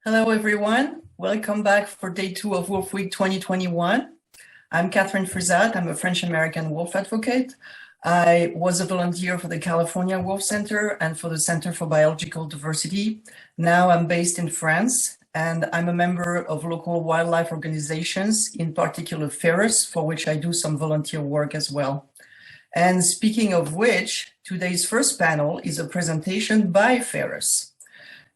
Hello, everyone. Welcome back for day 2 of Wolf Week 2021. I'm Catherine Frizat. I'm a French-American wolf advocate. I was a volunteer for the California Wolf Center and for the Center for Biological Diversity. Now I'm based in France, and I'm a member of local wildlife organizations, in particular FERUS, for which I do some volunteer work as well. And speaking of which, today's first panel is a presentation by FERUS.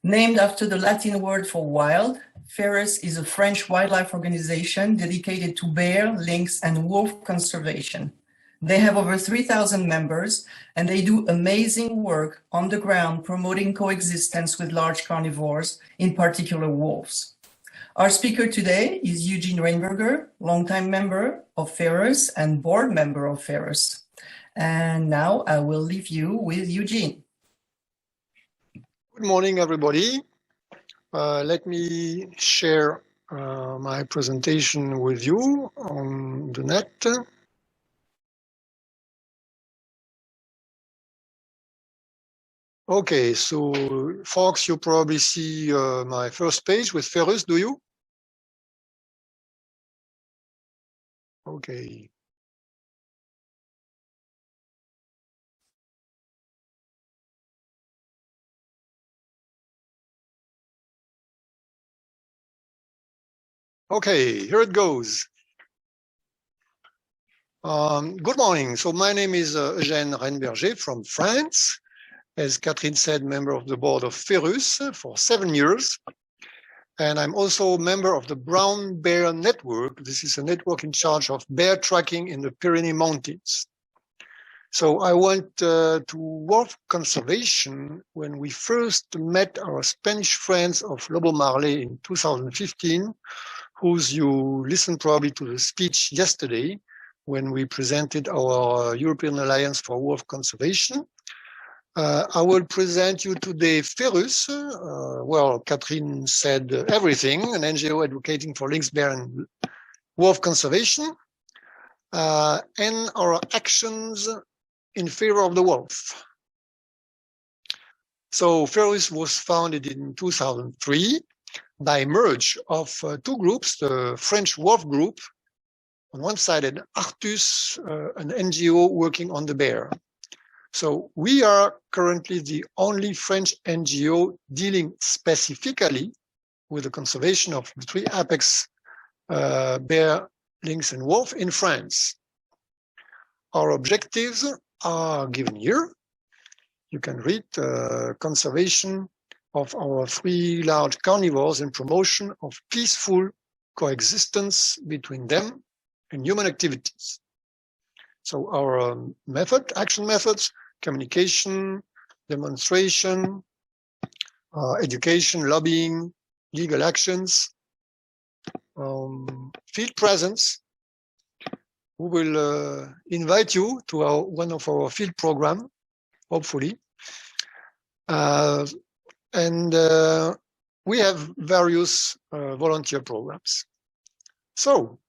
Named after the Latin word for wild, FERUS is a French wildlife organization dedicated to bear, lynx, and wolf conservation. They have over 3,000 members, and they do amazing work on the ground promoting coexistence with large carnivores, in particular wolves. Our speaker today is Eugène Reinberger, longtime member of FERUS and board member of FERUS. And now I will leave you with Eugène. Good morning, everybody. Let me share my presentation with you on the net. Okay, so folks, you probably see my first page with FERUS, do you? Okay. Okay, here it goes. Good morning. So my name is Eugène Reinberger from France. As Catherine said, member of the board of FERUS for 7 years. And I'm also a member of the Brown Bear Network. This is a network in charge of bear tracking in the Pyrenees Mountains. So I went to wolf conservation when we first met our Spanish friends of Lobo Marley in 2015, whose you listened probably to the speech yesterday when we presented our European Alliance for Wolf Conservation. I will present you today FERUS. Well, Catherine said everything, an NGO advocating for lynx, bear, and wolf conservation, and our actions in favor of the wolf. So FERUS was founded in 2003 by merge of two groups, the French Wolf Group on one side and Artus, an NGO working on the bear. So we are currently the only French NGO dealing specifically with the conservation of the three apex bear, lynx, and wolf in France. Our objectives are given here. You can read conservation of our three large carnivores and promotion of peaceful coexistence between them and human activities. So our action methods, communication, demonstration, education, lobbying, legal actions, field presence. We will invite you to one of our field program, hopefully. And we have various volunteer programs. So,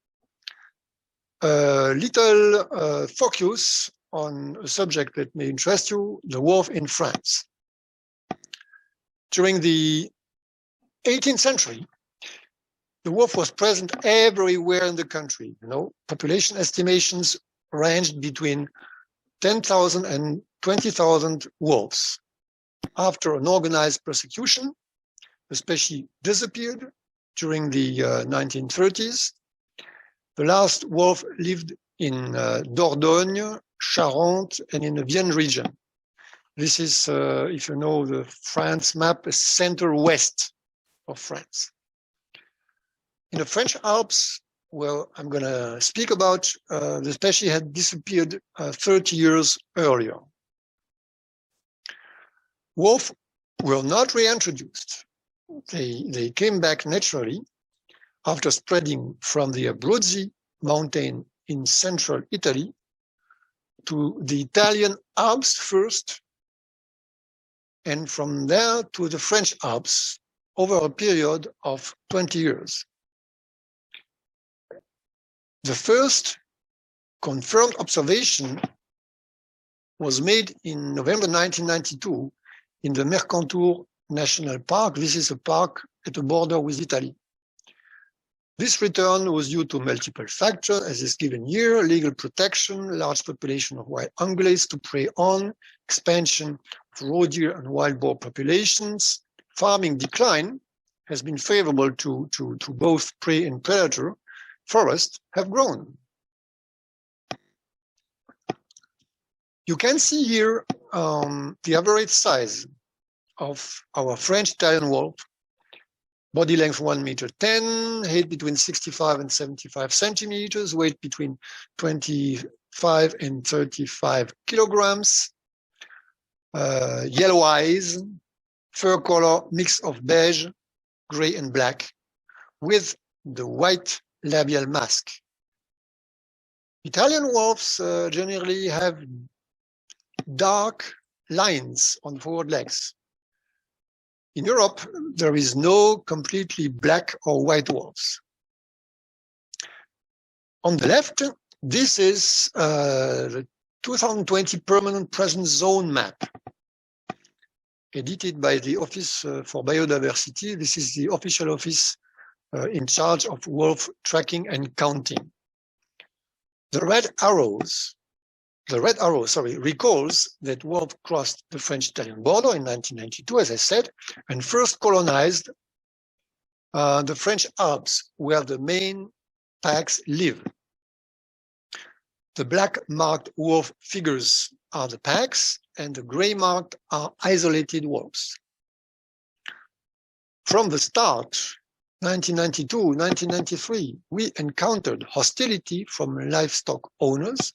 a little focus on a subject that may interest you, the wolf in France. During the 18th century, the wolf was present everywhere in the country. You know, population estimations ranged between 10,000 and 20,000 wolves. After an organized persecution, the species disappeared during the 1930s. The last wolf lived in Dordogne, Charente, and in the Vienne region. This is, if you know the France map, center-west of France. In the French Alps, well, I'm going to speak about the species had disappeared 30 years earlier. Wolves were not reintroduced. They came back naturally after spreading from the Abruzzi mountain in central Italy to the Italian Alps first, and from there to the French Alps over a period of 20 years. The first confirmed observation was made in November 1992 in the Mercantour National Park. This is a park at the border with Italy. This return was due to multiple factors, as is given here: legal protection, large population of wild ungulates to prey on, expansion of roe deer and wild boar populations. Farming decline has been favorable to both prey and predator. Forests have grown. You can see here the average size of our French Italian wolf. Body length 1.10 meters, height between 65 and 75 centimeters, weight between 25 and 35 kilograms, yellow eyes, fur color mix of beige, gray and black, with the white labial mask. Italian wolves generally have dark lines on forward legs. In Europe, there is no completely black or white wolves. On the left, this is the 2020 Permanent Presence Zone map, edited by the Office for Biodiversity. This is the official office in charge of wolf tracking and counting. The red arrow, recalls that wolf crossed the French-Italian border in 1992, as I said, and first colonized the French Alps, where the main packs live. The black marked wolf figures are the packs, and the gray marked are isolated wolves. From the start, 1992, 1993, we encountered hostility from livestock owners,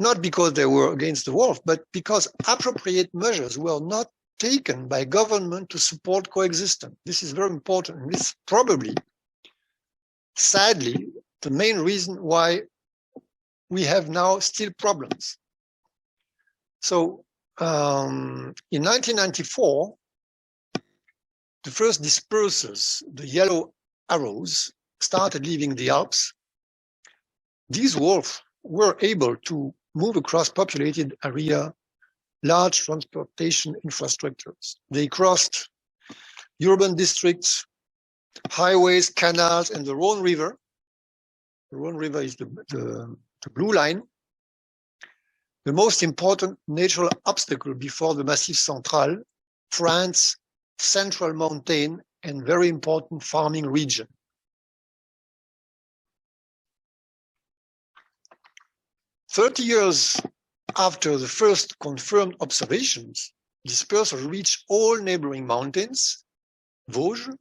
not because they were against the wolf, but because appropriate measures were not taken by government to support coexistence. This is very important, and this is probably, sadly, the main reason why we have now still problems. So in 1994, the first dispersers, the yellow arrows, started leaving the Alps. These wolves were able to move across populated area, large transportation infrastructures. They crossed urban districts, highways, canals, and the Rhone River. The Rhone River is the blue line, the most important natural obstacle before the Massif Central, France, central mountain, and very important farming region. "30 years after the first confirmed observations, dispersers reached all neighboring mountains, Vosges,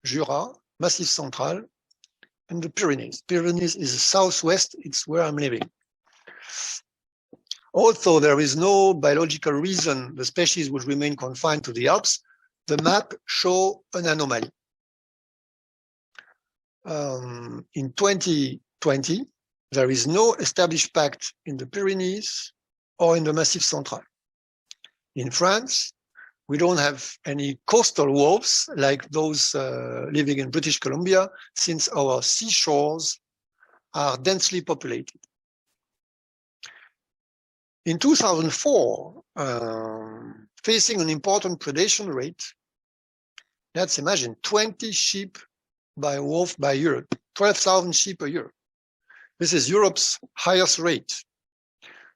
Jura, Massif Central, and the Pyrenees. Pyrenees is the southwest, it's where I'm living. Although there is no biological reason the species would remain confined to the Alps, the map shows an anomaly. In 2020, there is no established pact in the Pyrenees or in the Massif Central. In France, we don't have any coastal wolves like those living in British Columbia, since our seashores are densely populated. In 2004, facing an important predation rate, let's imagine 20 sheep by wolf by year, 12,000 sheep a year. This is Europe's highest rate.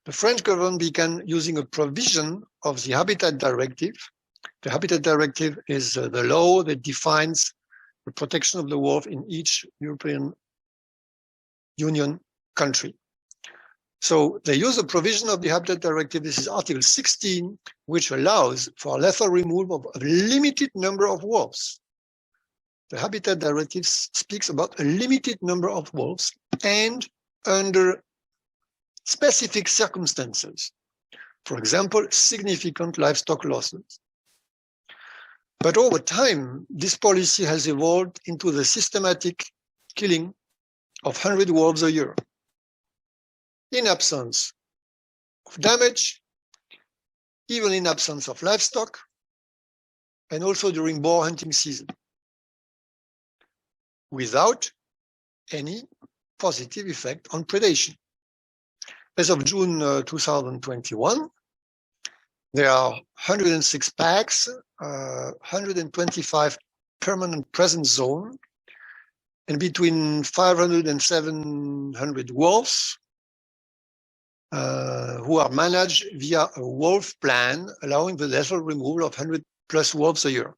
The French government began using a provision of the Habitat Directive. The Habitat Directive is the law that defines the protection of the wolf in each European Union country. So they use a provision of the Habitat Directive, this is Article 16, which allows for lethal removal of a limited number of wolves. The Habitat Directive speaks about a limited number of wolves and under specific circumstances. For example, significant livestock losses. But over time, this policy has evolved into the systematic killing of 100 wolves a year, in absence of damage, even in absence of livestock, and also during boar hunting season, without any positive effect on predation. As of June 2021, There are 106 packs, 125 permanent presence zone, and between 500 and 700 wolves who are managed via a wolf plan, allowing the lethal removal of 100 plus wolves a year,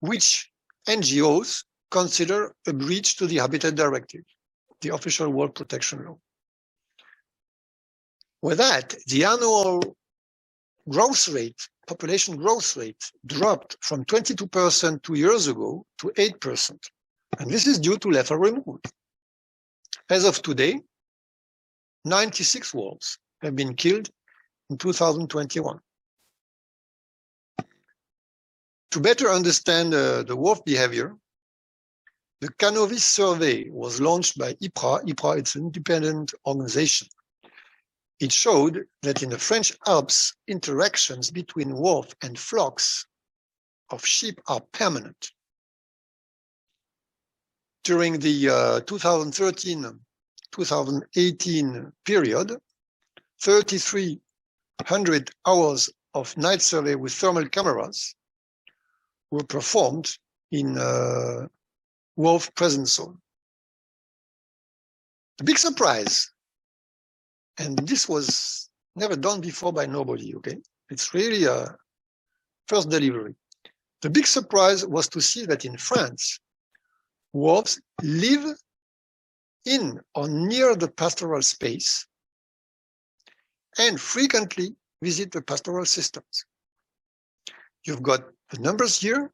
which NGOs consider a breach to the Habitat Directive, the official wolf protection law. With that, the annual growth rate, population growth rate, dropped from 22% 2 years ago to 8%. And this is due to lethal removal. As of today, 96 wolves have been killed in 2021. To better understand the wolf behavior, the Canovis survey was launched by IPRA. IPRA, it's an independent organization. It showed that in the French Alps, interactions between wolf and flocks of sheep are permanent. During the 2013-2018 period, 3,300 hours of night survey with thermal cameras were performed in wolf presence zone. The big surprise, and this was never done before by nobody, okay? It's really a first delivery. The big surprise was to see that in France, wolves live in or near the pastoral space and frequently visit the pastoral systems. You've got the numbers here.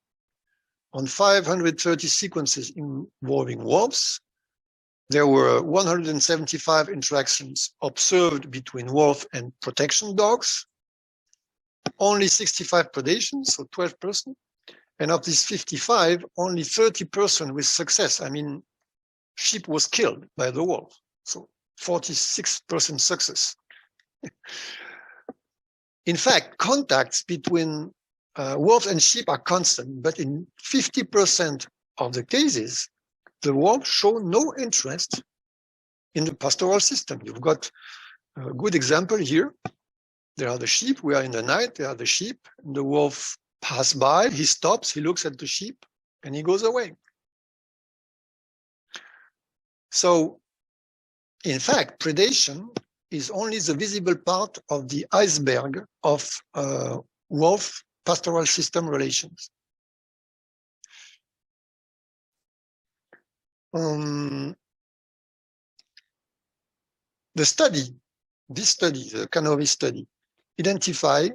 On 530 sequences involving wolves, there were 175 interactions observed between wolf and protection dogs, only 65 predations, so 12%, and of these 55, only 30% with success. I mean, sheep was killed by the wolf, so 46% success. In fact, contacts between wolves and sheep are constant, but in 50% of the cases, the wolves show no interest in the pastoral system. You've got a good example here. There are the sheep. We are in the night. There are the sheep. The wolf passes by. He stops. He looks at the sheep, and he goes away. So, in fact, predation is only the visible part of the iceberg of wolf pastoral system relations. This study, the Canovis study, identified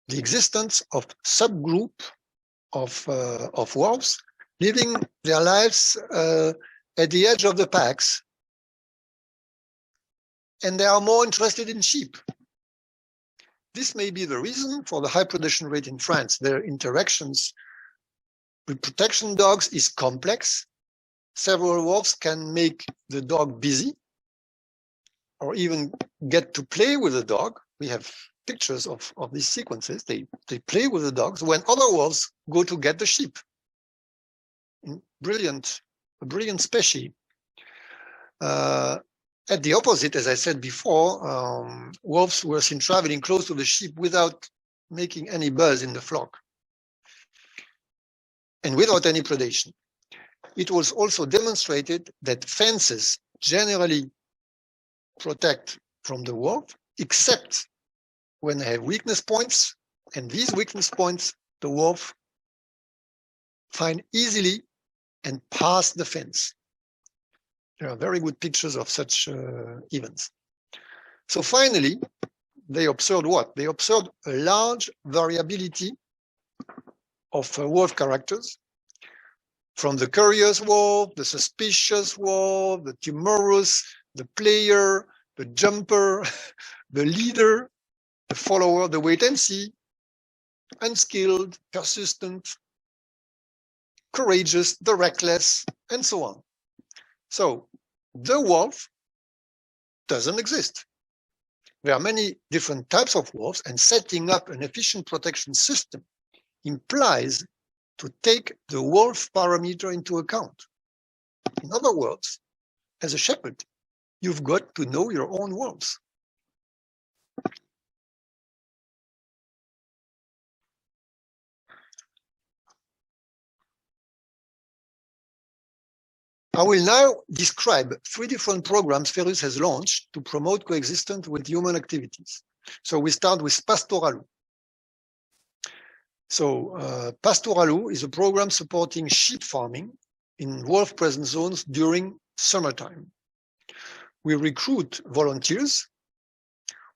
the existence of subgroup of wolves living their lives at the edge of the packs, and they are more interested in sheep. This may be the reason for the high predation rate in France. Their interactions with protection dogs is complex. Several wolves can make the dog busy or even get to play with the dog. We have pictures of these sequences. They play with the dogs when other wolves go to get the sheep. A brilliant species. At the opposite, as I said before, wolves were seen traveling close to the sheep without making any buzz in the flock and without any predation. It was also demonstrated that fences generally protect from the wolf, except when they have weakness points, and these weakness points the wolf find easily and pass the fence. There are very good pictures of such events. So finally, they observed what? They observed a large variability of wolf characters, from the curious wolf, the suspicious wolf, the timorous, the player, the jumper, the leader, the follower, the wait and see, unskilled, persistent, courageous, the reckless, and so on. So the wolf doesn't exist. There are many different types of wolves, and setting up an efficient protection system implies to take the wolf parameter into account. In other words, as a shepherd, you've got to know your own wolves. I will now describe 3 different programs FERUS has launched to promote coexistence with human activities. So we start with Pastoral. So Pastoral is a program supporting sheep farming in wolf presence zones during summertime. We recruit volunteers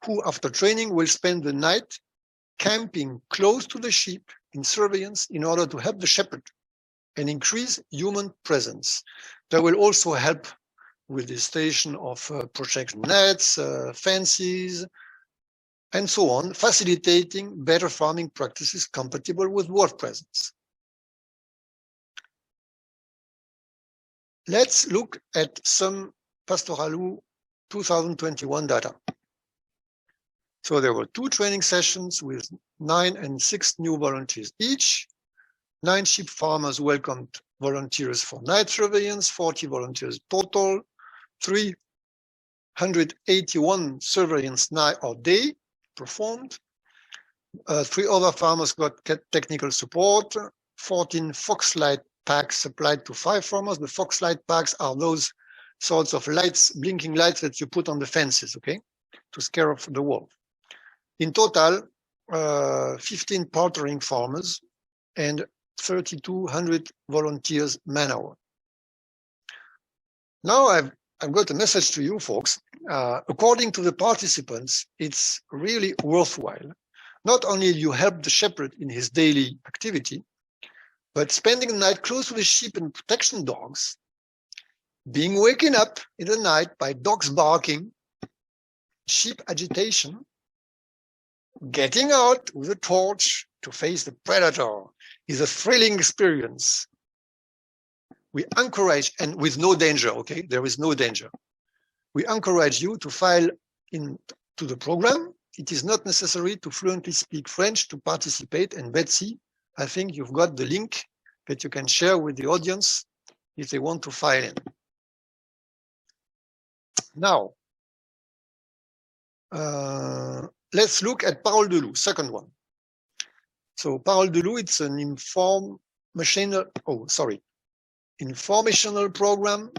who, after training, will spend the night camping close to the sheep in surveillance in order to help the shepherd and increase human presence. They will also help with the installation of protection nets, fences, and so on, facilitating better farming practices compatible with wolf presence. Let's look at some Pastoral 2021 data. So there were 2 training sessions with 9 and 6 new volunteers each. 9 sheep farmers welcomed volunteers for night surveillance, 40 volunteers total, 381 surveillance night or day performed. 3 other farmers got technical support, 14 Foxlight packs supplied to 5 farmers. The Foxlight packs are those sorts of lights, blinking lights that you put on the fences, okay, to scare off the wolf. In total, 15 partnering farmers and 3,200 volunteers man-hour. Now I've got a message to you folks. According to the participants, it's really worthwhile. Not only you help the shepherd in his daily activity, but spending the night close to the sheep and protection dogs, being waken up in the night by dogs barking, sheep agitation, getting out with a torch to face the predator is a thrilling experience. We encourage, and with no danger, okay? There is no danger. We encourage you to file into the program. It is not necessary to fluently speak French to participate. And Betsy, I think you've got the link that you can share with the audience if they want to file in. Now, let's look at Parole de Loup, second one. So Parole de Loup, it's an informational program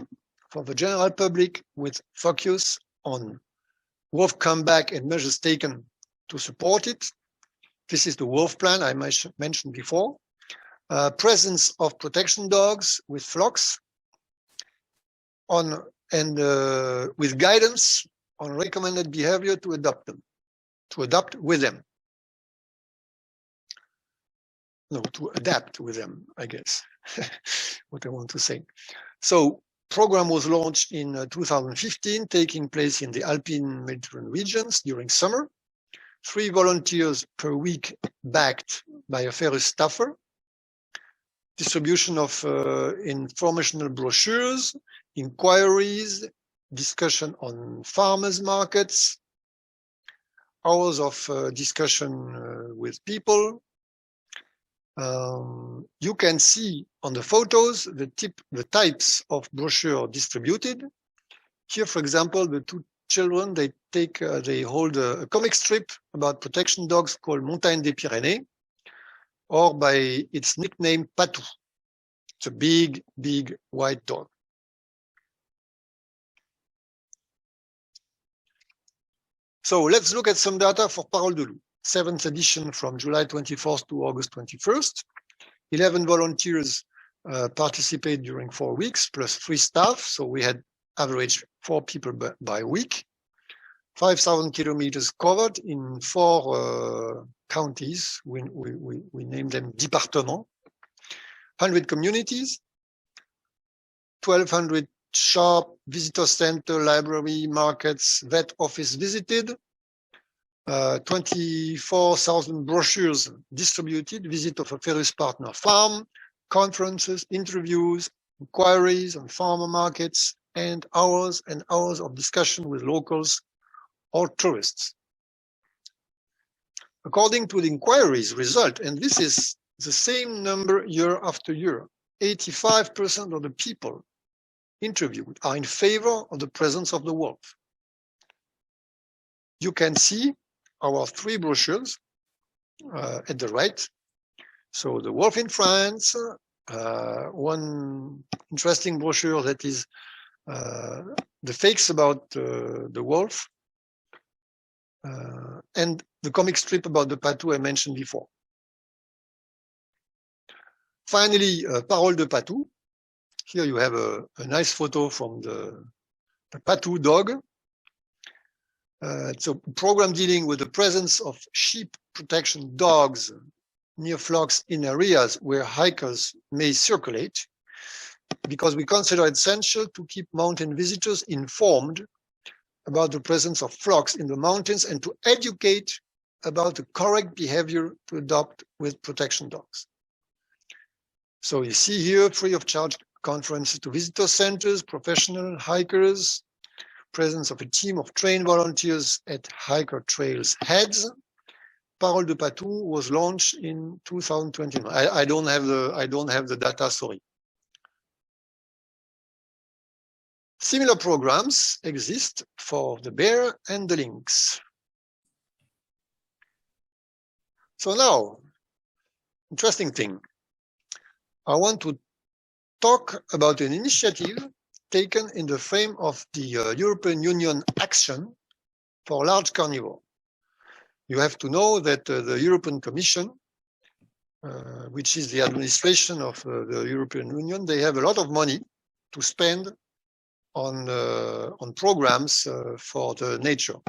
for the general public with focus on wolf comeback and measures taken to support it. This is the wolf plan I mentioned before. Presence of protection dogs with flocks with guidance on recommended behavior to adopt with them. No, to adapt with them, I guess, what I want to say. So program was launched in 2015, taking place in the Alpine Mediterranean regions during summer. 3 volunteers per week backed by a FERUS staffer. Distribution of informational brochures, inquiries, discussion on farmers markets, hours of discussion with people. You can see on the photos the types of brochure distributed. Here, for example, the 2 children, they hold a comic strip about protection dogs called Montagne des Pyrénées, or by its nickname Patou. It's a big, big white dog. So let's look at some data for Parole de Loup. 7th edition from July 24th to August 21st. 11 volunteers participate during 4 weeks, plus 3 staff. So we had average 4 people by week. 5,000 kilometers covered in 4 counties. We named them départements. 100 communities. 1,200 shop, visitor center, library, markets, vet office visited. 24,000 brochures distributed, visit of a FERUS partner farm, conferences, interviews, inquiries on farmer markets, and hours of discussion with locals or tourists. According to the inquiries result, and this is the same number year after year, 85% of the people interviewed are in favor of the presence of the wolf. You can see our 3 brochures at the right. So the wolf in France, one interesting brochure that is the fakes about the wolf, and the comic strip about the patou I mentioned before. Finally, Parole de Patou. Here you have a nice photo from the patou dog. It's a program dealing with the presence of sheep protection dogs near flocks in areas where hikers may circulate, because we consider it essential to keep mountain visitors informed about the presence of flocks in the mountains and to educate about the correct behavior to adopt with protection dogs. So you see here, free of charge conferences to visitor centers, professional hikers, presence of a team of trained volunteers at hiker trails heads. Parole de Patou was launched in 2021. I don't have the data, sorry. Similar programs exist for the bear and the lynx. So now, interesting thing. I want to talk about an initiative taken in the frame of the European Union Action for Large Carnivore. You have to know that the European Commission, which is the administration of the European Union, they have a lot of money to spend on programs for the nature.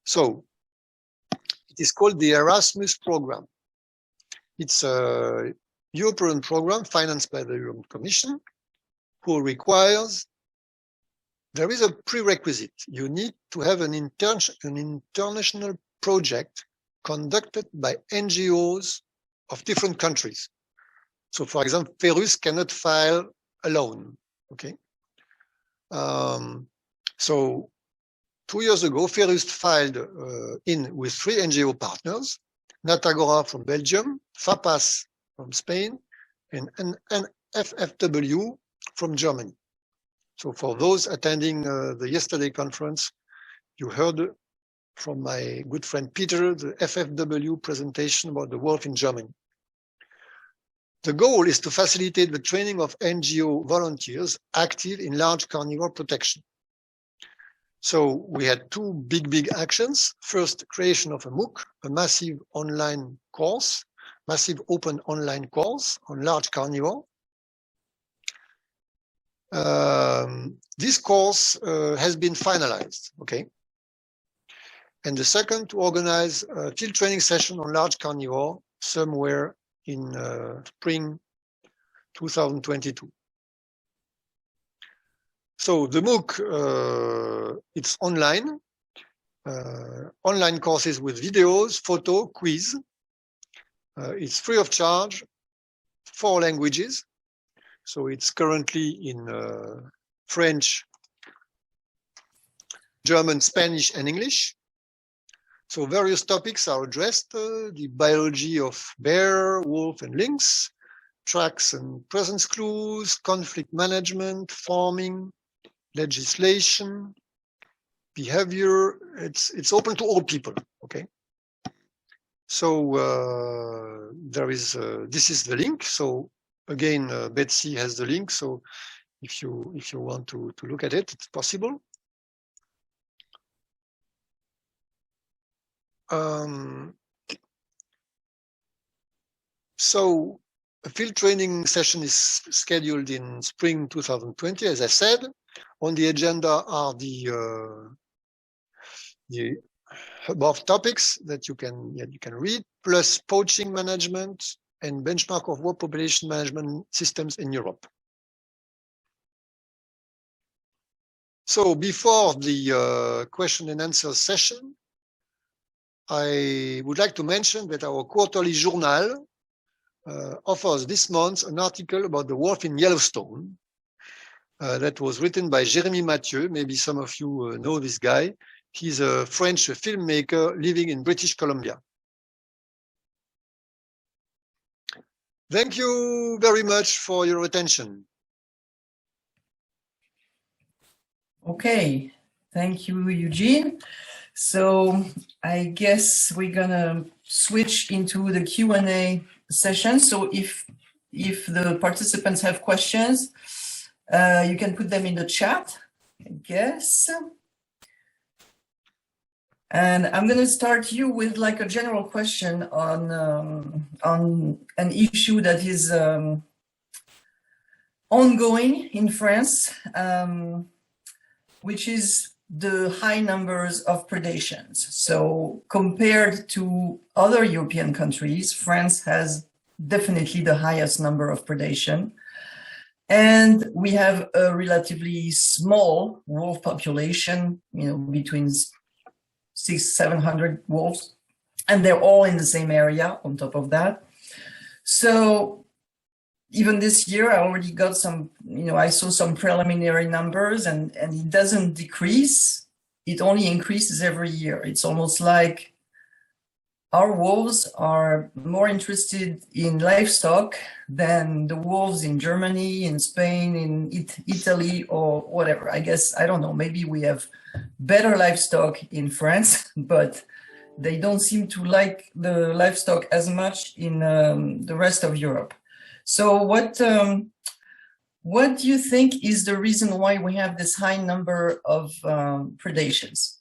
So it is called the Erasmus program. It's a European program financed by the European Commission, who requires, there is a prerequisite. You need to have an international project conducted by NGOs of different countries. So for example, FERUS cannot file alone, okay? So 2 years ago, FERUS filed in with 3 NGO partners, Natagora from Belgium, FAPAS from Spain, and FFW from Germany. So for those attending the yesterday conference, you heard from my good friend Peter, the FFW presentation about the wolf in Germany. The goal is to facilitate the training of NGO volunteers active in large carnivore protection. So we had 2 big actions. First, creation of a MOOC, a massive online course, massive open online course on large carnivore. This course has been finalized, okay? And the second, to organize a field training session on large carnivore somewhere in spring 2022. So the MOOC, it's online, online courses with videos, photo, quiz. It's free of charge, 4 languages. So it's currently in French, German, Spanish, and English. So various topics are addressed, the biology of bear, wolf, and lynx, tracks and presence clues, conflict management, farming, legislation, behavior. It's open to all people, okay? So there is, this is the link. So again, Betsy has the link. So if you want to look at it, it's possible. So a field training session is scheduled in spring 2020, as I said. On the agenda are the above topics that you can read, plus poaching management and benchmark of wolf population management systems in Europe. So before the question and answer session, I would like to mention that our quarterly journal offers this month an article about the wolf in Yellowstone that was written by Jérémy Mathieu. Maybe some of you know this guy. He's a French filmmaker living in British Columbia. Thank you very much for your attention. Okay, thank you, Eugene. So I guess we're gonna switch into the Q&A session. So if if the participants have questions, you can put them in the chat, I guess. And I'm going to start you with like a general question on an issue that is ongoing in France, which is the high numbers of predations. So compared to other European countries, France has definitely the highest number of predation. And we have a relatively small wolf population, between 600-700 wolves, and they're all in the same area on top of that. So even this year, I already got some, I saw some preliminary numbers, and it doesn't decrease. It only increases every year. It's almost like our wolves are more interested in livestock than the wolves in Germany, in Spain, in Italy, or whatever. I guess, I don't know, maybe we have better livestock in France, but they don't seem to like the livestock as much in the rest of Europe. So what do you think is the reason why we have this high number of predations?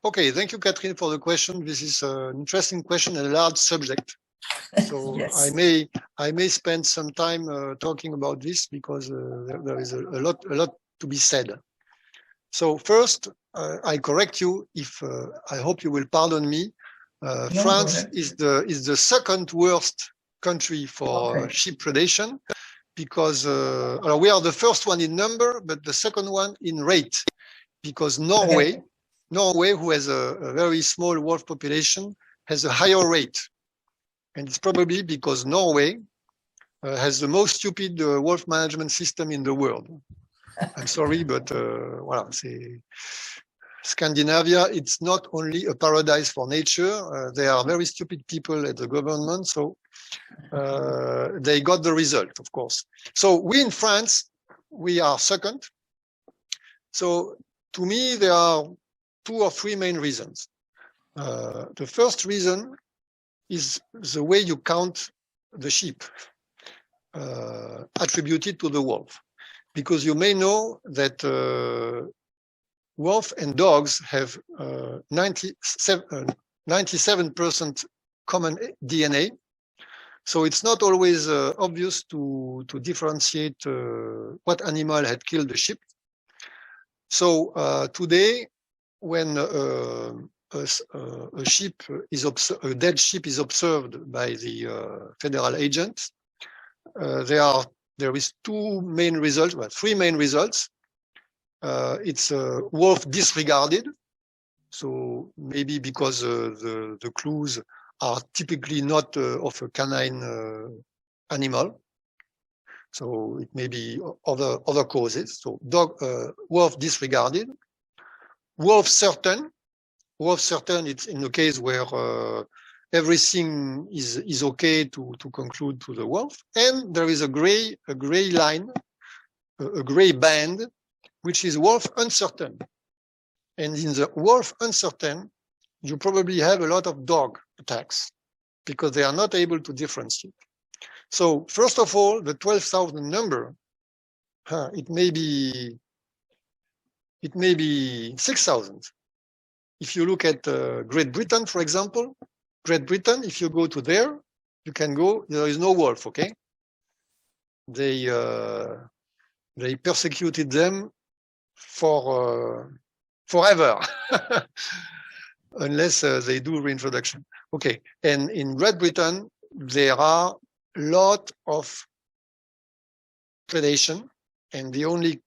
Okay, thank you, Catherine, for the question. This is an interesting question and a large subject. So yes. I may spend some time talking about this because there is a lot to be said. So first, I correct you if I hope you will pardon me. France is the second worst country for sheep predation because we are the first one in number, but the second one in rate, because Norway, who has a very small wolf population, has a higher rate. And it's probably because Norway has the most stupid wolf management system in the world. I'm sorry, but voilà, Scandinavia, it's not only a paradise for nature. They are very stupid people at the government, so they got the result, of course. So we in France, we are second. So to me, there are 2 or 3 main reasons. The first reason is the way you count the sheep attributed to the wolf. Because you may know that wolf and dogs have 97% common DNA. So it's not always obvious to differentiate what animal had killed the sheep. So today, when a dead sheep is observed by the federal agents, there is 2 main results, well, 3 main results. It's wolf disregarded. So maybe because the clues are typically not of a canine animal. So it may be other causes. So wolf disregarded. Wolf certain. Wolf certain, it's in the case where everything is okay to conclude to the wolf. And there is a gray line, a gray band, which is wolf uncertain. And in the wolf uncertain, you probably have a lot of dog attacks because they are not able to differentiate. So first of all, the 12,000 number, it may be 6,000. If you look at Great Britain, for example, Great Britain, if you go to there, you can go, there is no wolf, okay? They persecuted them for forever, unless they do reintroduction. Okay, and in Great Britain, there are a lot of predation, and the only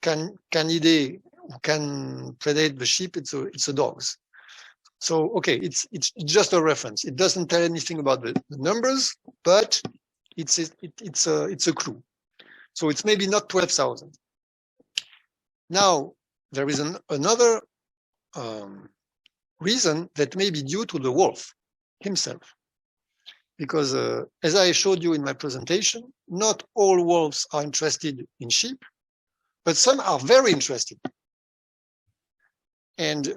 canidae who can predate the sheep, it's the dogs. So, okay, it's just a reference. It doesn't tell anything about the numbers, but it's a clue. So it's maybe not 12,000. Now, there is another reason that may be due to the wolf himself. Because as I showed you in my presentation, not all wolves are interested in sheep, but some are very interested. And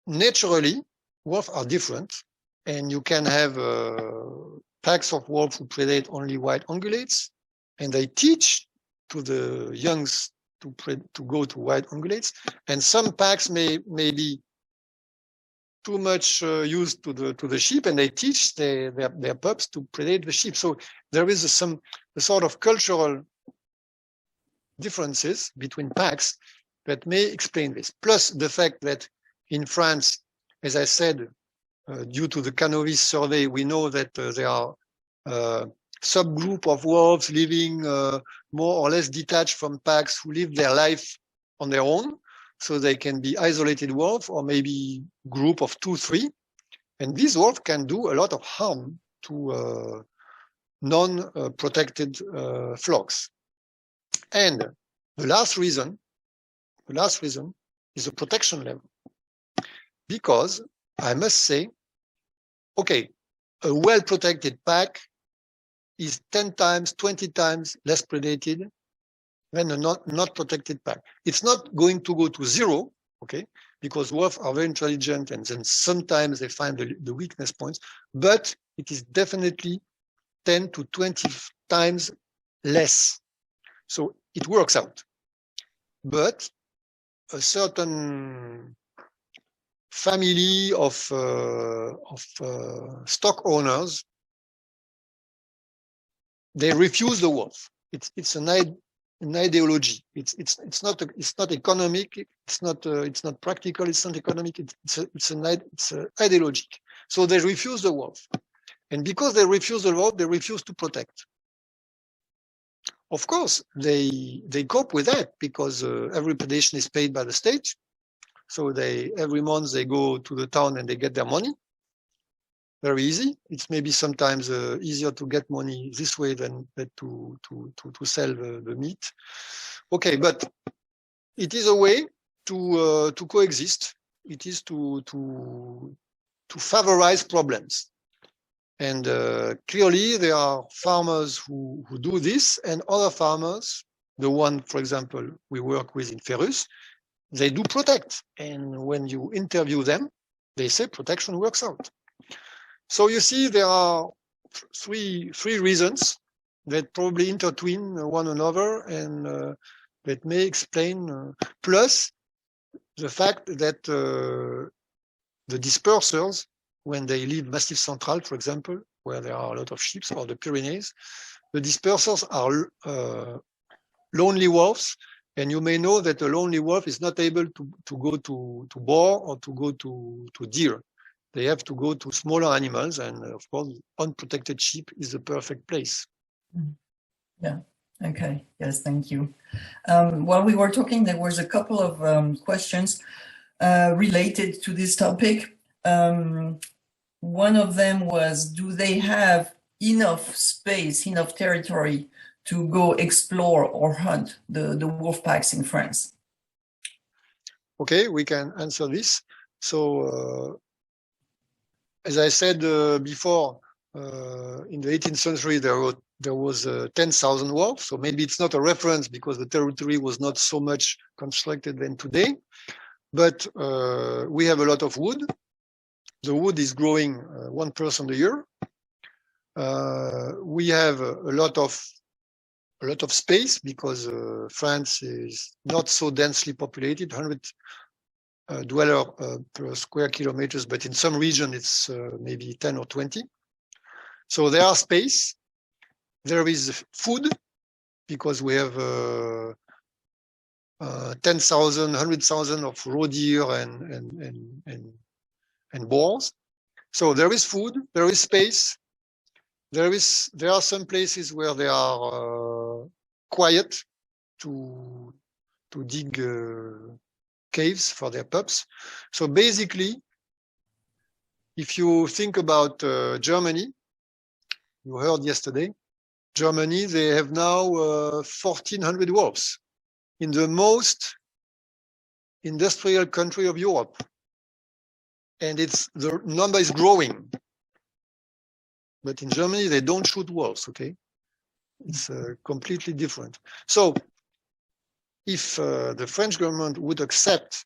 naturally, wolves are different, and you can have packs of wolves who predate only white ungulates, and they teach to the youngs to go to white ungulates. And some packs may be too much used to the sheep, and they teach their pups to predate the sheep. So there is a sort of cultural differences between packs that may explain this. Plus the fact that in France, as I said, due to the Canovis survey, we know that there are subgroup of wolves living more or less detached from packs who live their life on their own. So they can be isolated wolves or maybe group of 2, 3. And these wolves can do a lot of harm to non-protected flocks. And the last reason is the protection level. Because I must say, okay, a well-protected pack is 10 times, 20 times less predated than a not protected pack. It's not going to go to zero, okay, because wolves are very intelligent and then sometimes they find the weakness points, but it is definitely 10 to 20 times less. So it works out. But a certain family of stock owners, they refuse the wolf. It's an ideology. It's not economic. It's not practical. It's not economic. It's ideologic. So they refuse the wolf, and because they refuse the wolf, they refuse to protect. Of course, they cope with that because every predation is paid by the state. So every month they go to the town and they get their money. Very easy. It's maybe sometimes easier to get money this way than to sell the meat. Okay, but it is a way to coexist. It is to favorize problems. And clearly there are farmers who do this, and other farmers, the one, for example, we work with in FERUS, they do protect. And when you interview them, they say protection works out. So you see, there are three reasons that probably intertwine one another and that may explain, plus the fact that the dispersers, when they leave Massif Central, for example, where there are a lot of sheep, or the Pyrenees, the dispersers are lonely wolves. And you may know that a lonely wolf is not able to go to boar or to go to deer. They have to go to smaller animals, and of course, unprotected sheep is the perfect place. Yeah. Okay. Yes. Thank you. While we were talking, there was a couple of questions related to this topic. One of them was, do they have enough space, enough territory to go explore or hunt the wolf packs in France? Okay, we can answer this. So, as I said before, in the 18th century, there was 10,000 wolves. So maybe it's not a reference because the territory was not so much constructed than today. But we have a lot of wood. The wood is growing 1% a year. We have a lot of space because France is not so densely populated, 100 dweller per square kilometers, but in some region it's maybe 10 or 20. So there are space. There is food because we have 10,000, 100,000 of roe deer and boars. So there is food, there is space. There are some places where they are quiet to dig caves for their pups. So basically, if you think about Germany, you heard yesterday, Germany, they have now 1,400 wolves in the most industrial country of Europe. And the number is growing. But in Germany, they don't shoot wolves, okay? It's completely different. So if the French government would accept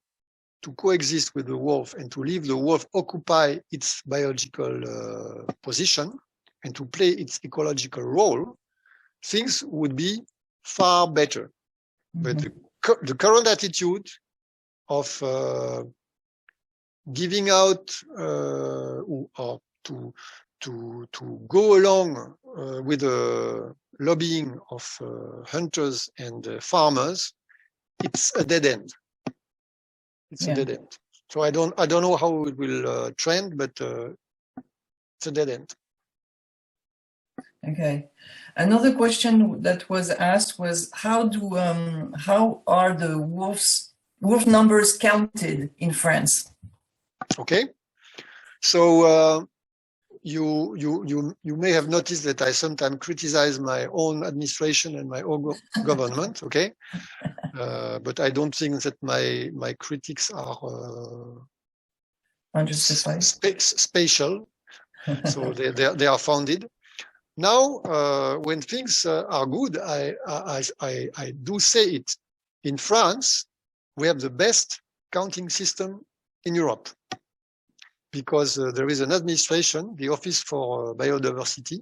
to coexist with the wolf and to leave the wolf occupy its biological position, and to play its ecological role, things would be far better. But the current attitude of giving out or to go along with the lobbying of hunters and farmers, it's a dead end. It's a dead end. So I don't know how it will trend, but it's a dead end. Okay. Another question that was asked was how are the wolf numbers counted in France? Okay. So you may have noticed that I sometimes criticize my own administration and my own government. Okay. But I don't think that my critics are spatial. So they are founded. Now, when things are good, I do say it. In France, we have the best counting system in Europe because there is an administration, the Office for Biodiversity,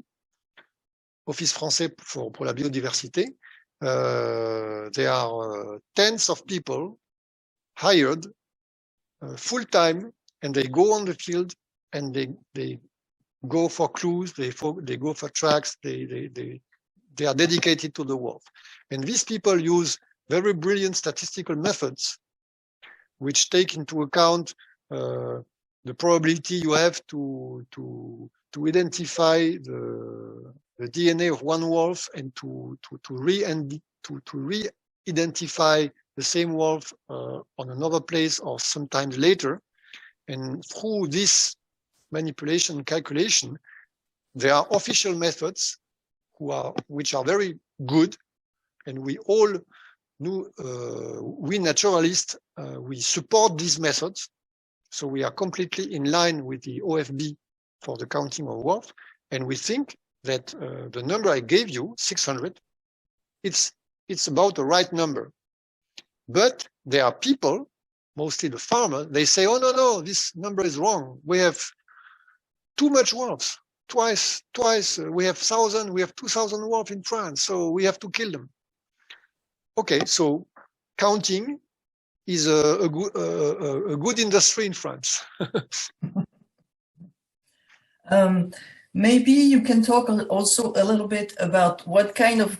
Office Français pour la Biodiversité. There are tens of people hired full-time, and they go on the field and they go for clues, they go for tracks, they are dedicated to the wolf. And these people use very brilliant statistical methods which take into account the probability you have to identify the DNA of one wolf and to re-identify the same wolf on another place or sometimes later. And through this manipulation and calculation, there are official methods which are very good, and we all we naturalists we support these methods. So we are completely in line with the OFB for the counting of wolves, and we think that the number I gave you, 600, it's about the right number. But there are people, mostly the farmers, they say, oh no, this number is wrong. We have too much wolves. Twice. We have 2,000 wolves in France, so we have to kill them. Okay, so counting is a good industry in France. Maybe you can talk also a little bit about what kind of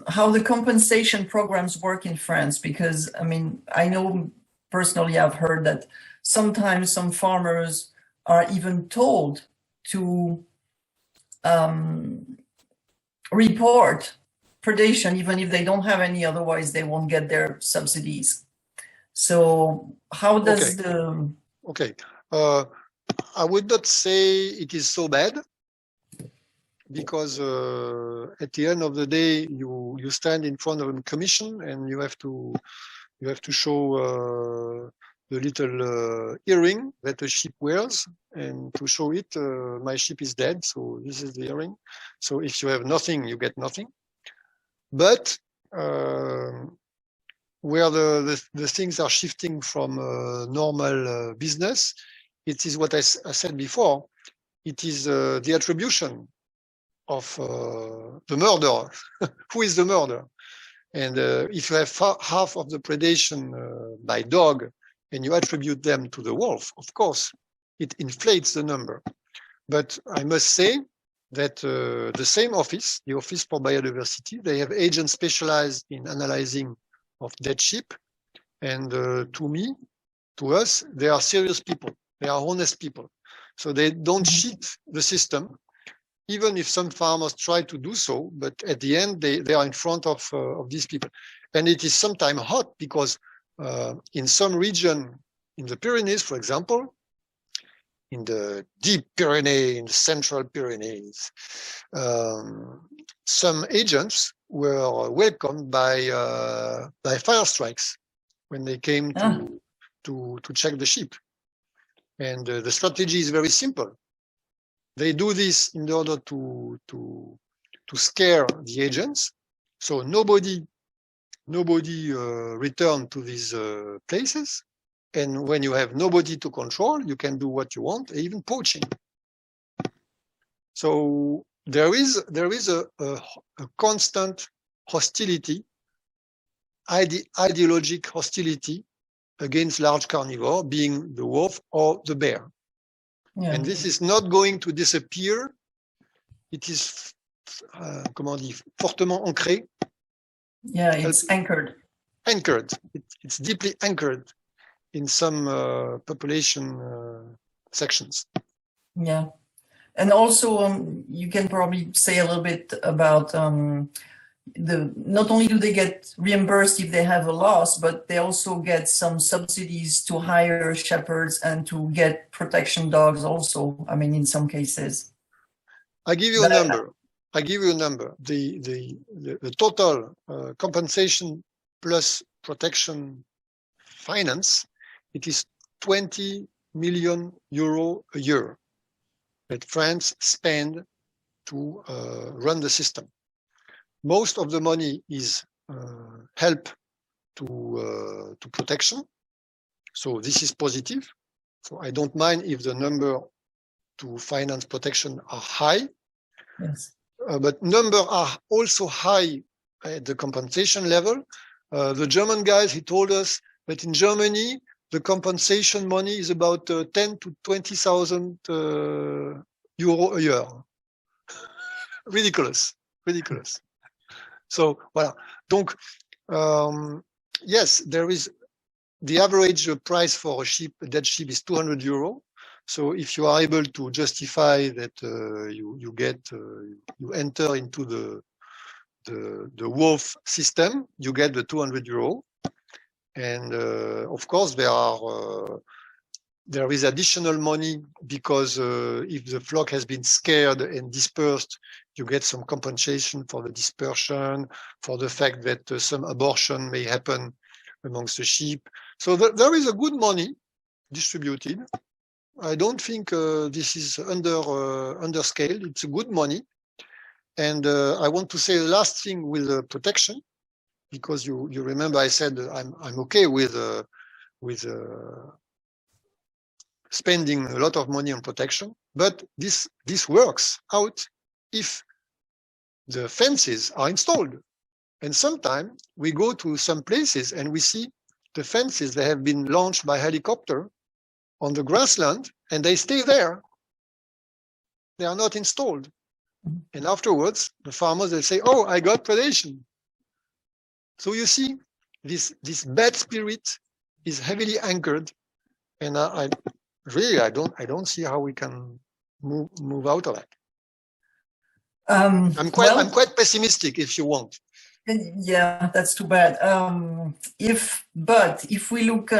how the compensation programs work in France, because I mean, I know personally I've heard that sometimes some farmers are even told to report predation even if they don't have any, otherwise they won't get their subsidies. So how does I would not say it is so bad, because at the end of the day you stand in front of a commission and you have to show the little earring that a sheep wears, and to show it, my sheep is dead, so this is the earring. So if you have nothing, you get nothing. But where the things are shifting from normal business, it is what I said before. It is the attribution of the murderer. Who is the murderer? And if you have half of the predation by dog and you attribute them to the wolf, of course, it inflates the number. But I must say that the same office, the Office for Biodiversity, they have agents specialized in analyzing of dead sheep. And to us, they are serious people. They are honest people. So they don't cheat the system, even if some farmers try to do so. But at the end, they are in front of these people. And it is sometimes hot because in some region, in the Pyrenees, for example, in the deep Pyrenees, in the central Pyrenees, some agents were welcomed by fire strikes when they came to check the sheep. And the strategy is very simple. They do this in order to scare the agents, so nobody return to these places. And when you have nobody to control, you can do what you want, even poaching. So there is a constant hostility, ideologic hostility against large carnivore, being the wolf or the bear. Yeah. And this is not going to disappear. It is, comment on dit, fortement ancré. Yeah, it's anchored. Anchored. It's deeply anchored in some population sections. Yeah. And also, you can probably say a little bit about not only do they get reimbursed if they have a loss, but they also get some subsidies to hire shepherds and to get protection dogs also, I mean, in some cases. I give you a number. The total compensation plus protection finance, it is 20 million euro a year that France spend to run the system. Most of the money is help to protection. So this is positive. So I don't mind if the number to finance protection are high. Yes. But numbers are also high at the compensation level. The German guys, he told us that in Germany, the compensation money is about 10 to 20,000 euro a year. Ridiculous. So, voilà. Donc, yes, there is the average price for a sheep, a dead sheep, is 200 euro. So if you are able to justify that you enter into the wolf system, you get the 200 euro. And of course, there is additional money because if the flock has been scared and dispersed, you get some compensation for the dispersion, for the fact that some abortion may happen amongst the sheep. So there is a good money distributed. I don't think this is underscaled. It's a good money. And I want to say the last thing with protection, because you remember I said I'm okay with spending a lot of money on protection, but this works out if the fences are installed. And sometimes we go to some places and we see the fences that have been launched by helicopter on the grassland, and they stay there. They are not installed. And afterwards, the farmers, they say, oh, I got predation. So you see, this bad spirit is heavily anchored, and I don't see how we can move out of it. I'm quite pessimistic, if you want. Yeah, that's too bad. If we look,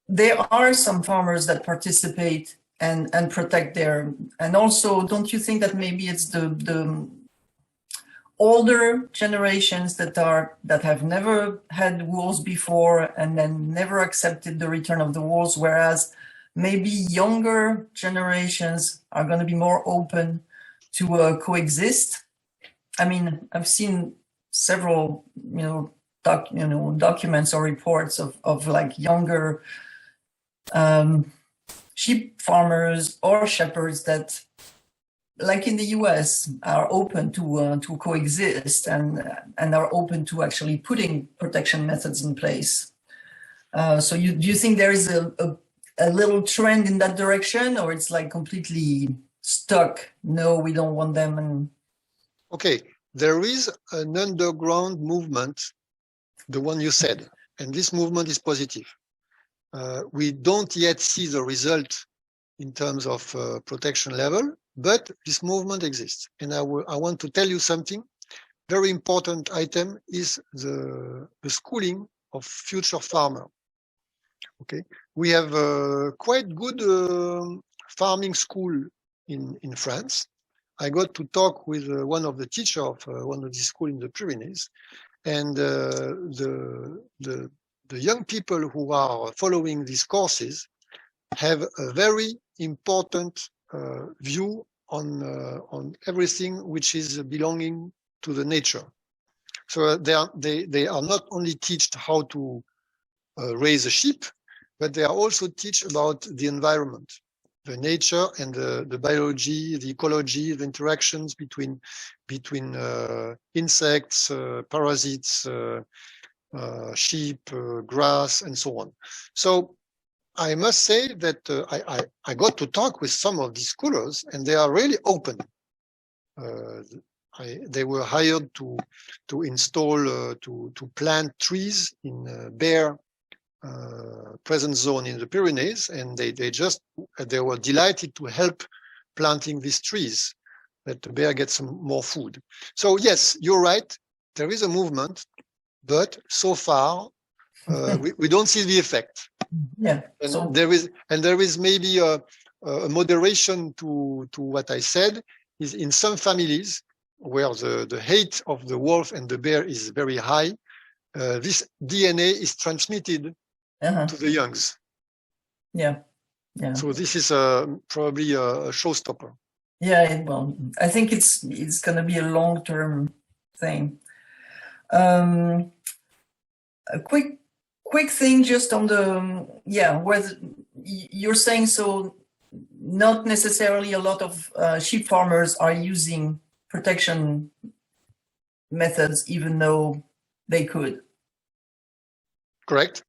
there are some farmers that participate and protect and also, don't you think that maybe it's the older generations that have never had wolves before and then never accepted the return of the wolves, whereas maybe younger generations are going to be more open to coexist? I mean, I've seen several, documents or reports of like younger sheep farmers or shepherds that, like in the US, are open to coexist and are open to actually putting protection methods in place. So do you think there is a little trend in that direction, or it's like completely stuck? No, we don't want them. And okay, there is an underground movement, the one you said, and this movement is positive. We don't yet see the result in terms of protection level, but this movement exists. And I want to tell you something. Very important item is the schooling of future farmers. Okay, we have a quite good farming school in France. I got to talk with one of the teachers of one of the schools in the Pyrenees, and the young people who are following these courses have a very important view on everything which is belonging to the nature. So they are not only taught how to raise a sheep, but they are also teach about the environment. the nature and the biology, the ecology, the interactions between insects, parasites, sheep, grass, and so on. So I must say that I got to talk with some of these schoolers, and they are really open. They were hired to install to plant trees in bear presence zone in the Pyrenees, and they were delighted to help planting these trees, that the bear gets some more food. So yes, you're right. There is a movement, but so far we don't see the effect. Yeah. And so there is maybe a moderation to what I said. Is in some families where the hate of the wolf and the bear is very high, this DNA is transmitted to the youngs. Yeah. Yeah. So this is probably a showstopper. Yeah, well, I think it's going to be a long-term thing. A quick thing just on the, where you're saying, so not necessarily a lot of sheep farmers are using protection methods, even though they could. Correct.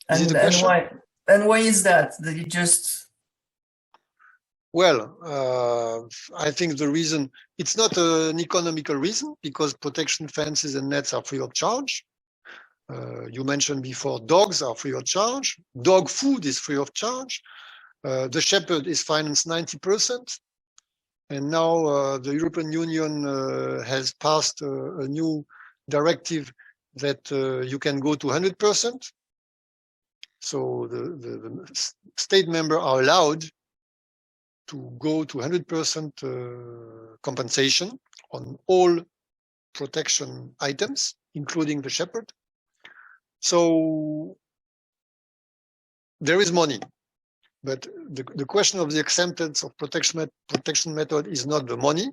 And why is that? That you just... Well, I think the reason, it's not an economical reason, because protection fences and nets are free of charge. You mentioned before, dogs are free of charge. Dog food is free of charge. The shepherd is financed 90%. And now the European Union has passed a new directive that you can go to 100%. So the state members are allowed to go to 100% compensation on all protection items, including the shepherd. So there is money, but the question of the acceptance of protection method is not the money,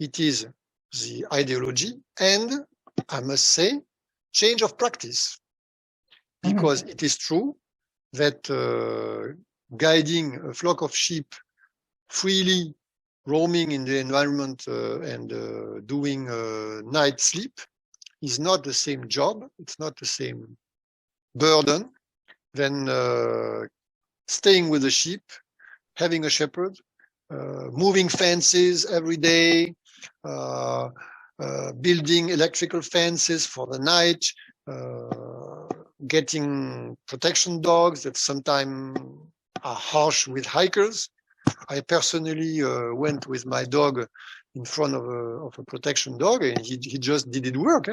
it is the ideology, and I must say, change of practice. Because it is true that guiding a flock of sheep freely roaming in the environment and doing night sleep is not the same job, it's not the same burden than staying with the sheep, having a shepherd, moving fences every day, building electrical fences for the night, getting protection dogs that sometimes are harsh with hikers. I personally went with my dog in front of a protection dog, and he just did work.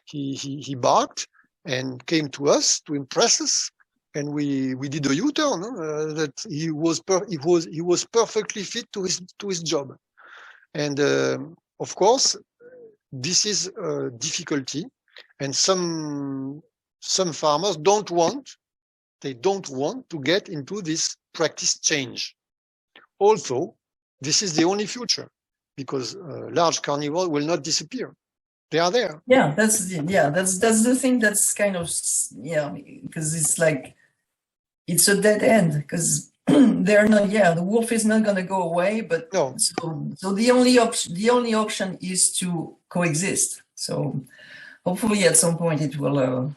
He barked and came to us to impress us, and we did a U-turn. That he was perfectly fit to his job, and of course this is a difficulty, and some farmers don't want to get into this practice change. Also, this is the only future, because large carnivores will not disappear. They are there. Yeah, that's the thing. That's kind of, because it's like, it's a dead end, because they're not. Yeah, the wolf is not going to go away. But no. So the only option is to coexist. So hopefully at some point it will.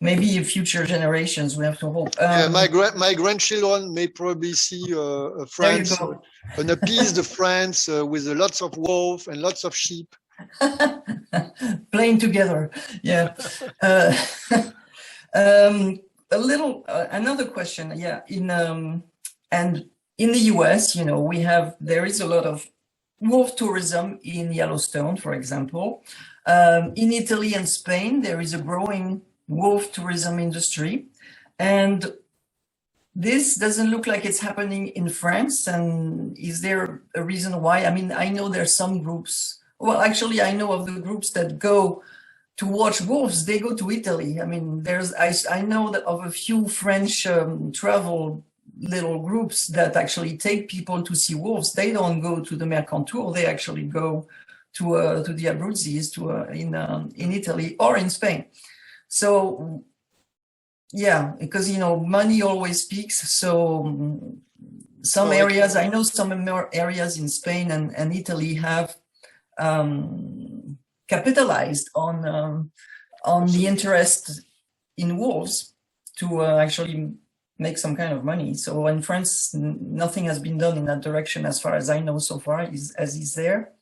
Maybe future generations, we have to hope. Yeah, my grandchildren may probably see France, an appeased France with lots of wolf and lots of sheep. Playing together, yeah. Another question, yeah. And in the US, there is a lot of wolf tourism in Yellowstone, for example. In Italy and Spain, there is a growing wolf tourism industry, and this doesn't look like it's happening in France. And is there a reason why? I mean, I know there's some groups. Well, actually, I know of the groups that go to watch wolves. They go to Italy. I mean, I know that of a few French travel little groups that actually take people to see wolves. They don't go to the Mercantour. They actually go to the Abruzzes in Italy or in Spain. So Yeah, because money always speaks. So some areas, I know some areas in Spain and Italy have capitalized on the interest in wolves to actually make some kind of money. So in France, nothing has been done in that direction as far as I know so far, as is there.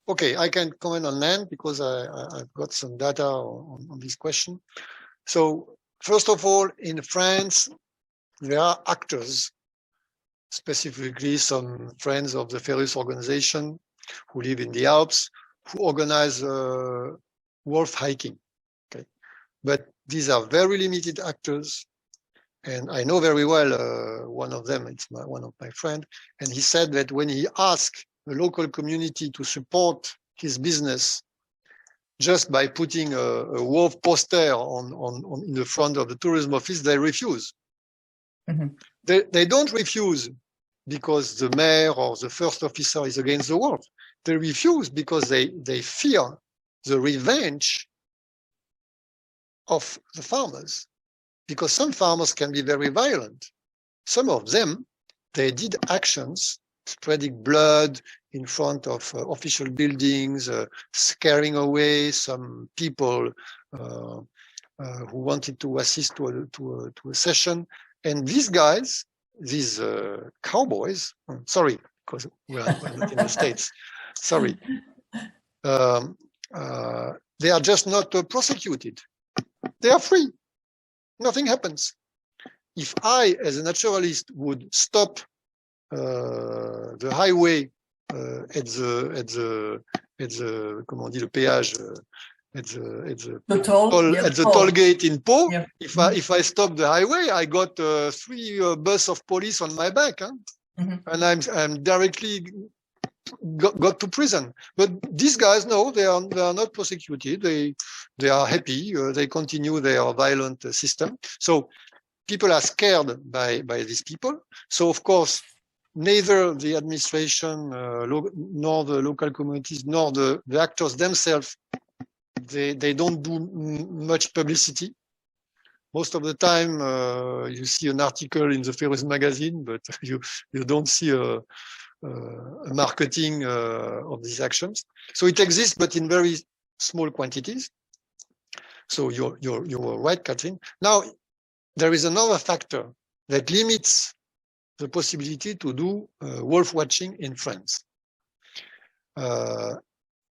Okay, I can comment on that because I've got some data on this question. So first of all, in France, there are actors, specifically some friends of the FERUS organization who live in the Alps, who organize wolf hiking. Okay, but these are very limited actors. And I know very well one of them, it's one of my friends, and he said that when he asked the local community to support his business just by putting a wolf poster on in the front of the tourism office, they refuse. Mm-hmm. They don't refuse because the mayor or the first officer is against the wolf. They refuse because they fear the revenge of the farmers. Because some farmers can be very violent. Some of them, they did actions, spreading blood in front of official buildings, scaring away some people who wanted to assist to a session. And these guys, these cowboys, sorry, because we're not in the States, sorry, they are just not prosecuted. They are free. Nothing happens. If I, as a naturalist, would stop the highway at the comment on dit le péage at the toll gate in Pau, yeah. If I stop the highway, I got 3 bus of police on my back, huh? Mm-hmm. And I'm directly got to prison. But these guys, no, they are not prosecuted. They are happy. They continue their violent system. So people are scared by these people. So of course, neither the administration nor the local communities nor the actors themselves, they don't do much publicity. Most of the time, you see an article in the FERUS magazine, but you don't see a marketing of these actions. So it exists, but in very small quantities. So you're right, Catherine. Now, there is another factor that limits the possibility to do wolf watching in France.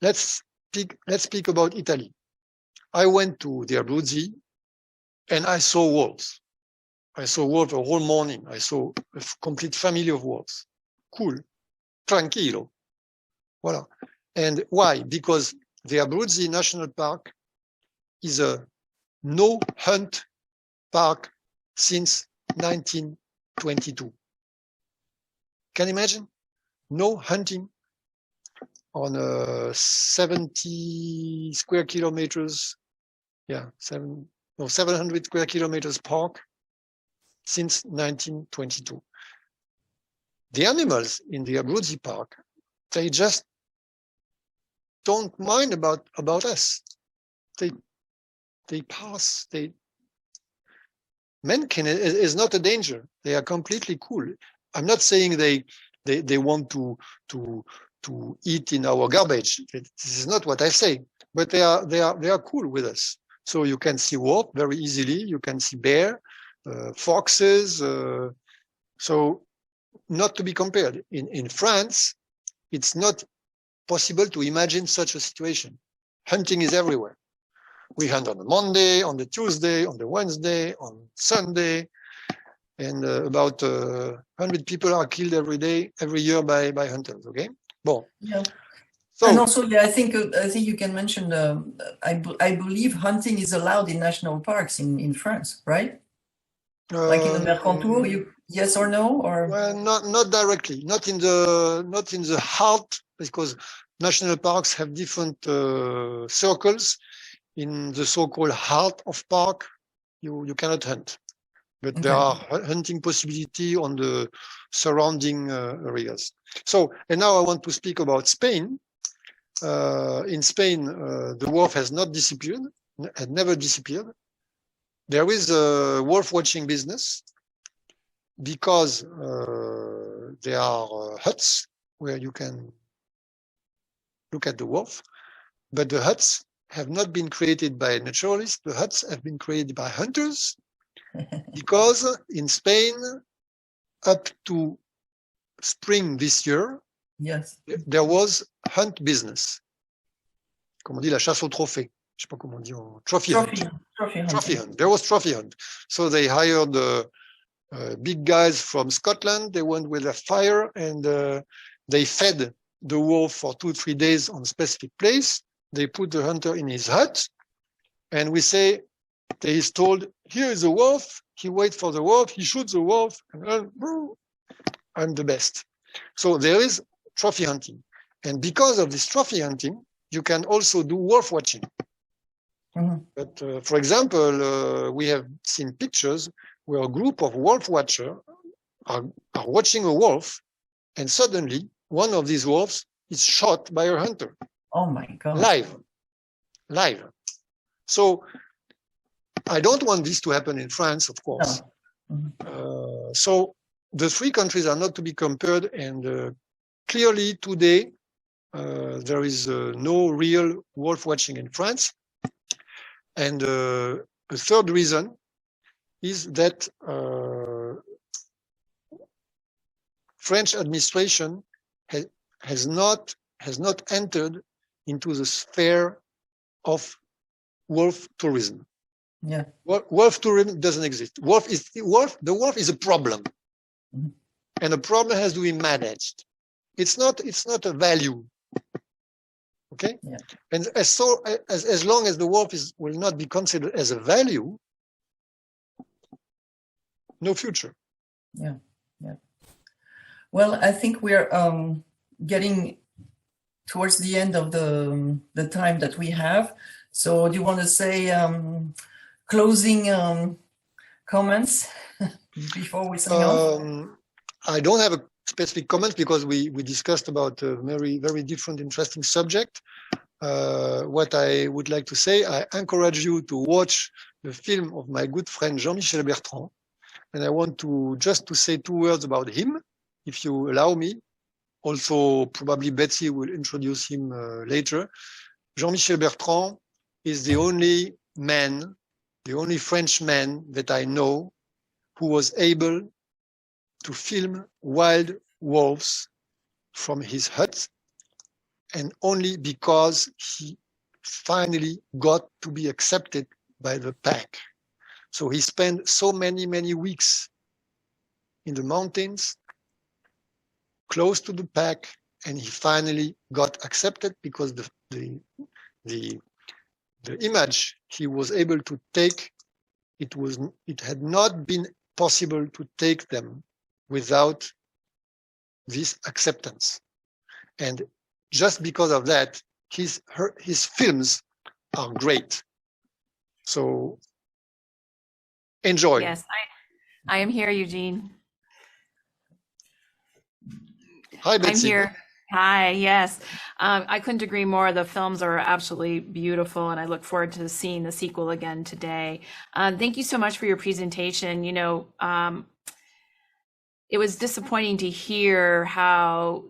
Let's speak about Italy. I went to the Abruzzi and I saw wolves. I saw wolves a whole morning. I saw a complete family of wolves. Cool. Tranquilo. Voilà. And why? Because the Abruzzi National Park is a no-hunt park since 1922. Can you imagine? No hunting on a 70 square kilometers, 700 square kilometers park since 1922. The animals in the Abruzzi Park, they just don't mind about us. They pass. Mankind is not a danger. They are completely cool. I'm not saying they want to eat in our garbage. This is not what I say. But they are cool with us. So you can see wolf very easily. You can see bear, foxes. So not to be compared. In France, it's not possible to imagine such a situation. Hunting is everywhere. We hunt on the Monday, on the Tuesday, on the Wednesday, on Sunday, and about 100 people are killed every year by hunters. Okay, bon. Yeah. So, and also, I think you can mention. I believe hunting is allowed in national parks in France, right? Like in the Mercantour, yes or no, or well, not directly, not in the heart, because national parks have different circles. In the so-called heart of park, you cannot hunt, but there are hunting possibility on the surrounding areas. So, and now I want to speak about Spain. In Spain, the wolf has not disappeared, had never disappeared. there is a wolf watching business because there are huts where you can look at the wolf, but the huts have not been created by naturalists. The huts have been created by hunters because in Spain, up to spring this year, yes, there was hunt business. Comme on dit, la chasse au trophée. Je sais pas comment on dit en trophy hunt. Trophy hunt. There was trophy hunt. So they hired big guys from Scotland. They went with a fire and they fed the wolf for 2-3 days on a specific place. They put the hunter in his hut, and we say that he's told, here is a wolf. He waits for the wolf. He shoots the wolf, and I'm the best. So there is trophy hunting, and because of this trophy hunting, you can also do wolf watching. Mm-hmm. But for example, we have seen pictures where a group of wolf watchers are watching a wolf, and suddenly one of these wolves is shot by a hunter. Oh my God. Live. So I don't want this to happen in France, of course. No. Mm-hmm. So the three countries are not to be compared, and clearly today there is no real wolf watching in France. And the third reason is that French administration has not entered into the sphere of wolf tourism. Yeah, wolf tourism doesn't exist. The wolf is a problem, mm-hmm. and a problem has to be managed. It's not a value. Okay, yeah. And as long as the wolf will not be considered as a value, no future. Yeah. Well, I think we're getting towards the end of the time that we have. So do you want to say closing comments before we sign off? I don't have a specific comment because we discussed about a very, very different, interesting subject. What I would like to say, I encourage you to watch the film of my good friend Jean-Michel Bertrand. And I want to say 2 words about him, if you allow me. Also, probably Betsy will introduce him later. Jean-Michel Bertrand is the only French man that I know who was able to film wild wolves from his hut, and only because he finally got to be accepted by the pack. So he spent so many, many weeks in the mountains, close to the pack, and he finally got accepted because the image he was able to take, it had not been possible to take them without this acceptance. And just because of that, his films are great. So enjoy. Yes, I am here, Eugene. Hi, Betsy. I'm here. Hi, yes. I couldn't agree more. The films are absolutely beautiful, and I look forward to seeing the sequel again today. Thank you so much for your presentation. You know, it was disappointing to hear how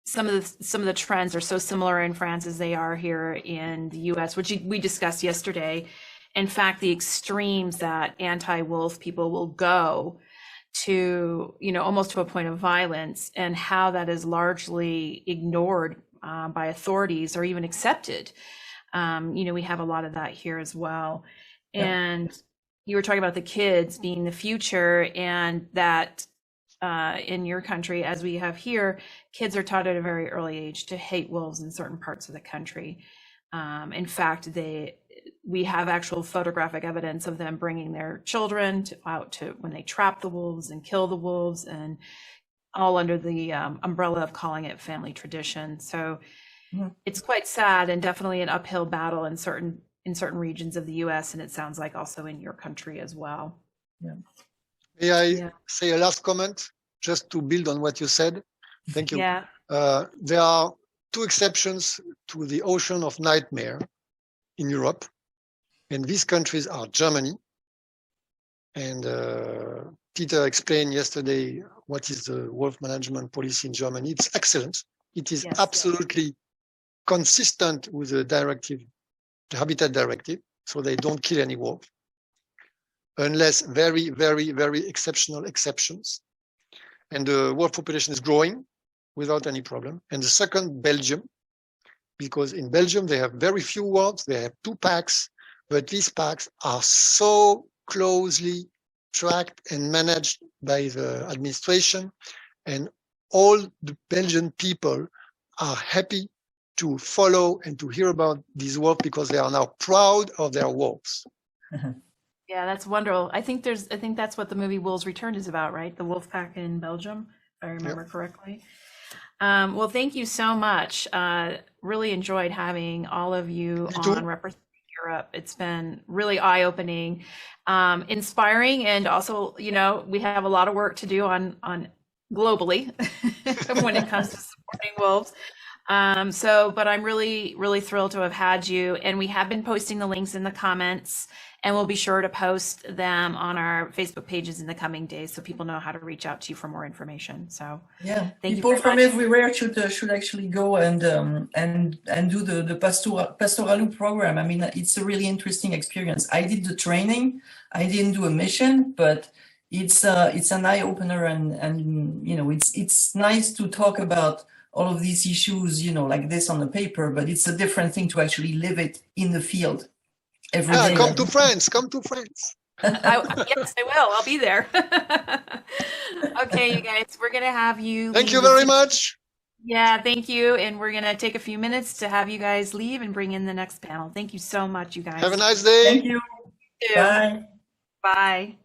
some of the trends are so similar in France as they are here in the US, which we discussed yesterday. In fact, the extremes that anti-wolf people will go to, you know, almost to a point of violence, and how that is largely ignored by authorities or even accepted. You know, we have a lot of that here as well. Yeah. And you were talking about the kids being the future, and that in your country, as we have here, kids are taught at a very early age to hate wolves in certain parts of the country. In fact, we have actual photographic evidence of them bringing their children out to when they trap the wolves and kill the wolves, and all under the umbrella of calling it family tradition. So it's quite sad, and definitely an uphill battle in certain regions of the U.S., and it sounds like also in your country as well. Yeah. May I say a last comment, just to build on what you said? Thank you. Yeah. There are 2 exceptions to the ocean of nightmare in Europe, and these countries are Germany And Peter explained yesterday what is the wolf management policy in Germany. It's excellent. It is absolutely consistent with the directive, the Habitat Directive. So they don't kill any wolf, unless very, very, very exceptional exceptions. And the wolf population is growing without any problem. And the second, Belgium, because in Belgium they have very few wolves. They have 2 packs, but these packs are so closely tracked and managed by the administration, and all the Belgian people are happy to follow and to hear about these wolves because they are now proud of their wolves. Yeah, that's wonderful. I think that's what the movie Wolves Return is about, right? The wolf pack in Belgium, if I remember correctly. Well, thank you so much. Really enjoyed having all of you on representing Europe. It's been really eye-opening, inspiring, and also, you know, we have a lot of work to do on globally when it comes to supporting wolves. But I'm really, really thrilled to have had you, and we have been posting the links in the comments, and we'll be sure to post them on our Facebook pages in the coming days so people know how to reach out to you for more information. So yeah, thank people you from much. everywhere should actually go and do the Pastoral program. I mean, it's a really interesting experience. I did the training. I didn't do a mission, but it's an eye opener, and you know, it's nice to talk about all of these issues, you know, like this on the paper, but it's a different thing to actually live it in the field every day. Come to France. Come to France. Yes, I will. I'll be there. Okay, you guys, we're going to have you. Thank you very much. Yeah, thank you. And we're going to take a few minutes to have you guys leave and bring in the next panel. Thank you so much, you guys. Have a nice day. Thank you. You too. Bye. Bye.